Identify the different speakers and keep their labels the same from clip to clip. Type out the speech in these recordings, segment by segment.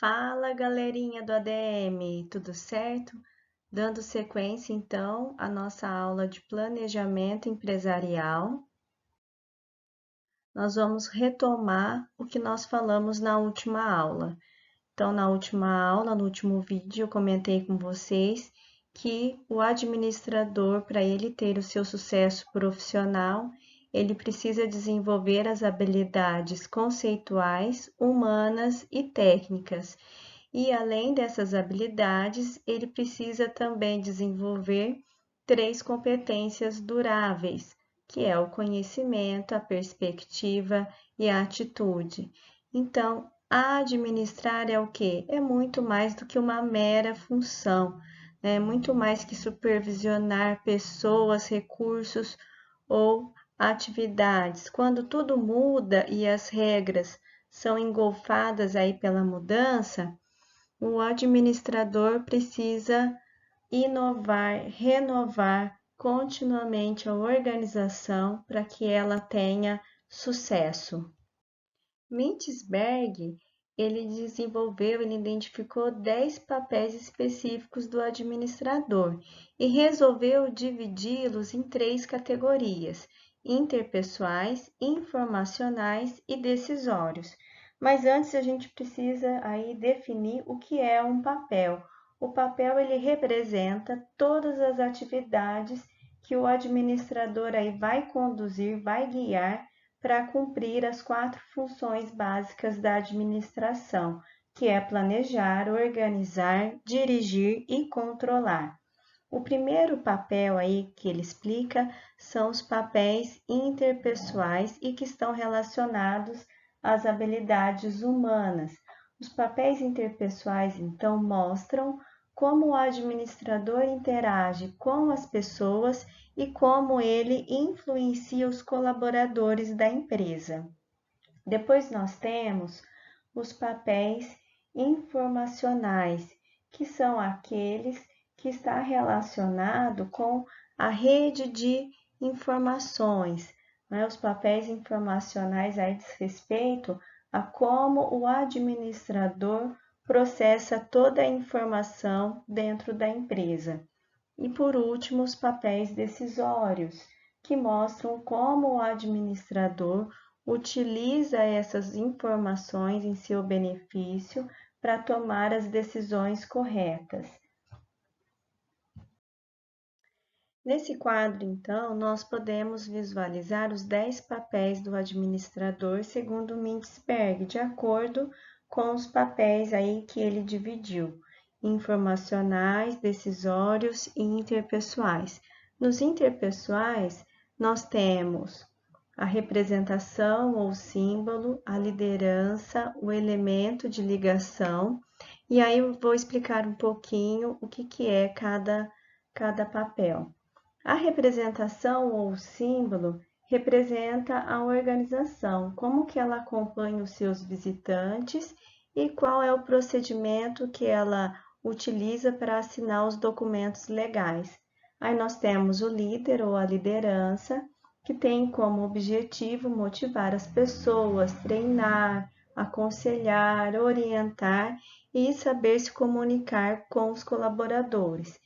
Speaker 1: Fala, galerinha do ADM, tudo certo? Dando sequência, então, à nossa aula de planejamento empresarial, nós vamos retomar o que nós falamos na última aula. Então, na última aula, no último vídeo, eu comentei com vocês que o administrador, para ele ter o seu sucesso profissional, ele precisa desenvolver as habilidades conceituais, humanas e técnicas. E além dessas habilidades, ele precisa também desenvolver 3 competências duráveis, que é o conhecimento, a perspectiva e a atitude. Então, administrar é o quê? É muito mais do que uma mera função, né? Muito mais que supervisionar pessoas, recursos ou atividades. Quando tudo muda e as regras são engolfadas aí pela mudança, o administrador precisa inovar, renovar continuamente a organização para que ela tenha sucesso. Mintzberg, ele identificou 10 papéis específicos do administrador e resolveu dividi-los em 3 categorias: interpessoais, informacionais e decisórios. Mas antes a gente precisa aí definir o que é um papel. O papel ele representa todas as atividades que o administrador aí vai conduzir, vai guiar para cumprir as 4 funções básicas da administração, que é planejar, organizar, dirigir e controlar. O primeiro papel aí que ele explica são os papéis interpessoais e que estão relacionados às habilidades humanas. Os papéis interpessoais, então, mostram como o administrador interage com as pessoas e como ele influencia os colaboradores da empresa. Depois nós temos os papéis informacionais, que são aqueles que está relacionado com a rede de informações. Né? Os papéis informacionais aí diz respeito a como o administrador processa toda a informação dentro da empresa. E por último, os papéis decisórios, que mostram como o administrador utiliza essas informações em seu benefício para tomar as decisões corretas. Nesse quadro, então, nós podemos visualizar os 10 papéis do administrador segundo Mintzberg, de acordo com os papéis aí que ele dividiu: informacionais, decisórios e interpessoais. Nos interpessoais, nós temos a representação ou símbolo, a liderança, o elemento de ligação, e aí eu vou explicar um pouquinho o que é cada papel. A representação ou símbolo representa a organização, como que ela acompanha os seus visitantes e qual é o procedimento que ela utiliza para assinar os documentos legais. Aí nós temos o líder ou a liderança, que tem como objetivo motivar as pessoas, treinar, aconselhar, orientar e saber se comunicar com os colaboradores.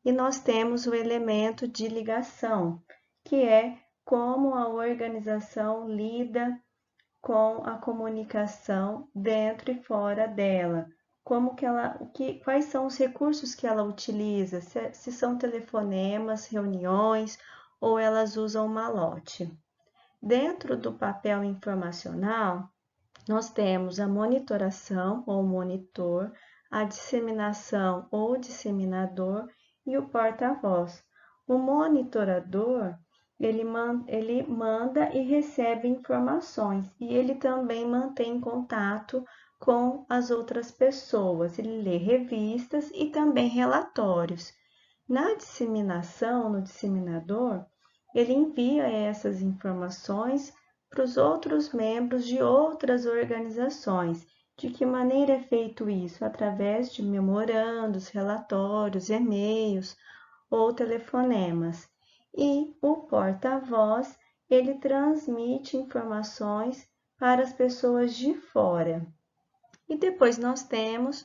Speaker 1: E nós temos o elemento de ligação, que é como a organização lida com a comunicação dentro e fora dela, como que ela, quais são os recursos que ela utiliza, se são telefonemas, reuniões ou elas usam malote. Dentro do papel informacional, nós temos a monitoração ou monitor, a disseminação ou disseminador e o porta-voz. O monitorador, ele manda e recebe informações e ele também mantém contato com as outras pessoas. Ele lê revistas e também relatórios. Na disseminação, no disseminador, ele envia essas informações para os outros membros de outras organizações. De que maneira é feito isso? Através de memorandos, relatórios, e-mails ou telefonemas. E o porta-voz, ele transmite informações para as pessoas de fora. E depois nós temos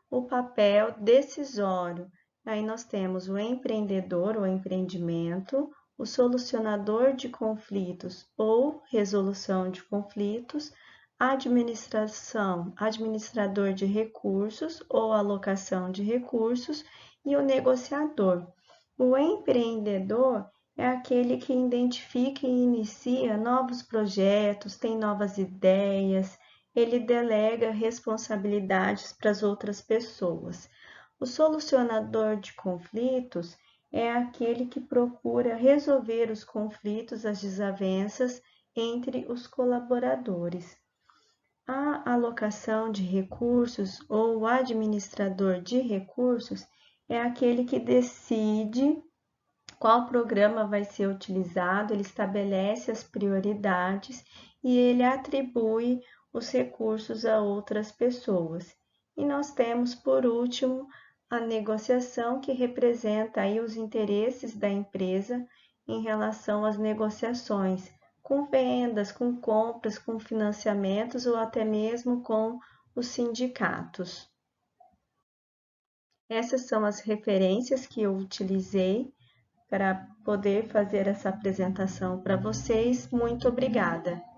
Speaker 1: o papel decisório. Aí nós temos o empreendedor, o empreendimento, o solucionador de conflitos ou resolução de conflitos, administração, administrador de recursos ou alocação de recursos e o negociador. O empreendedor é aquele que identifica e inicia novos projetos, tem novas ideias, ele delega responsabilidades para as outras pessoas. O solucionador de conflitos é aquele que procura resolver os conflitos, as desavenças entre os colaboradores. A alocação de recursos ou o administrador de recursos é aquele que decide qual programa vai ser utilizado, ele estabelece as prioridades e ele atribui os recursos a outras pessoas. E nós temos, por último, a negociação, que representa aí os interesses da empresa em relação às negociações, com vendas, com compras, com financiamentos ou até mesmo com os sindicatos. Essas são as referências que eu utilizei para poder fazer essa apresentação para vocês. Muito obrigada!